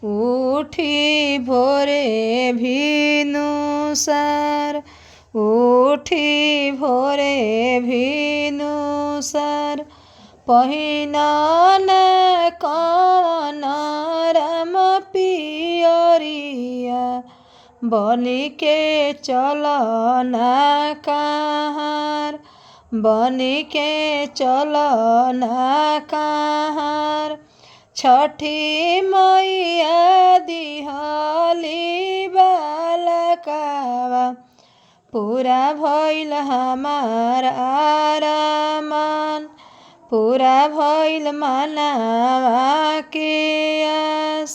उठी भोरे भिनुसार उठी भोरे भिनुसार पहिनन कवन राम पियरिया बनिके चलना कहार बनिके चलना कहार छठी मैया दिहली बालकावा पूरा भइल हमार आरामान पूरा भइल मनावा के आस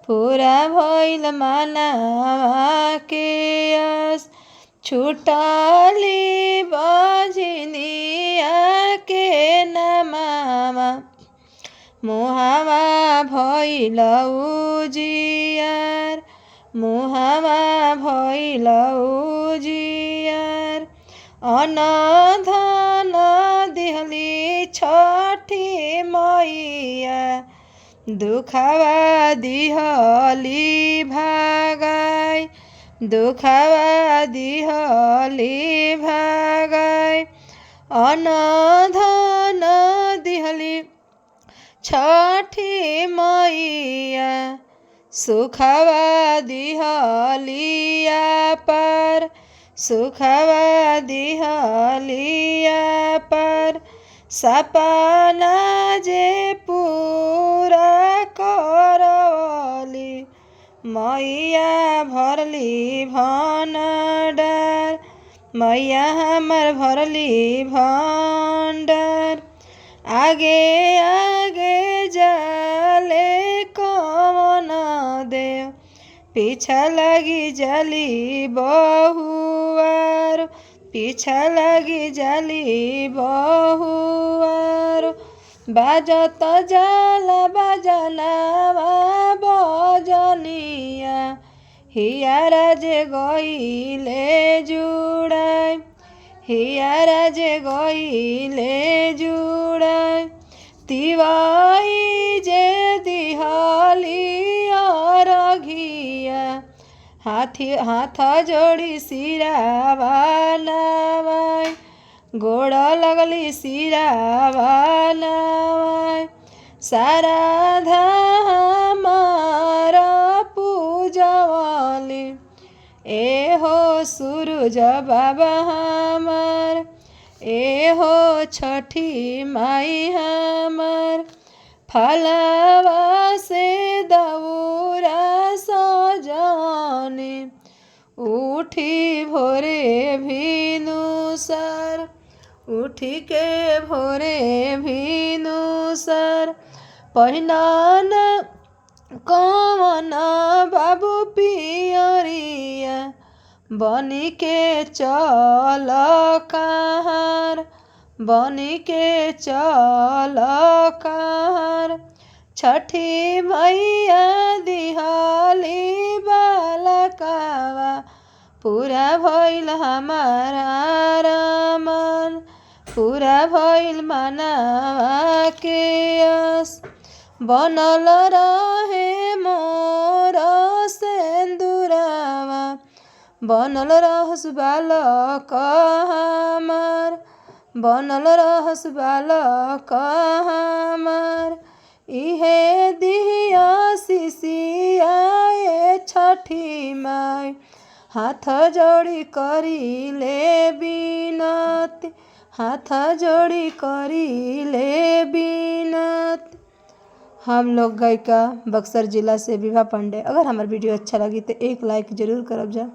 पूरा भइल मनावा के आस छुटली बजनिया के नमावा मुहावा भइल उजियार मुहावा भइल उजियार अनधन दिहली छठी मैया दुखवा दिहली भागाई दुखवा दिहली भागाई अनधन दिहली छठी मैया सुखवा दिहलिया पर सुखवा दिहलिया पर सपना जे पूरा करवली मैया भरली भंडार मैया हमर भरली भंडार आगे आगे जाले कवन देव पीछा लगी जाली बहुआर पीछा लगी जाली बहुआर बाजत जाला बजनावा बजनिया हियारा जे गइले जुड़ाई हियारा जे गइले जुड़ाई तिवाई जे दिहली अरघिया हाथ जोड़ी सिरावा नवाई गोड़ लगली सिरावा नवाई सारा धामार पूजवली ए हो सूरज बाबा हमार ए हो छठी माई हमार फलवा से दौरा सजनी उठी भोरे भिनुसार उठी के भोरे भिनुसार पहिनन कवन बाबू पियरिया बनिके चल कहार बनिके चल कहार छठी मैया दिहली बालकावा पूरा भइल हमार आरामान पूरा भइल मनावा के आस बनल रहे मोर सेंदुरावा बनल रहस बालक हमार बनल रहस बालक हमार इहे दिहिया सिसिया छठी माई हाथ जोड़ी करिले बिनती हाथ जोड़ी करिले बिनती। हम लोग गायिका बक्सर जिला से विभा पांडे। अगर हमारा वीडियो अच्छा लगी तो एक लाइक ज़रूर करब जा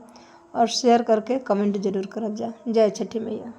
और शेयर करके कमेंट ज़रूर करब जा। जय छठी मैया।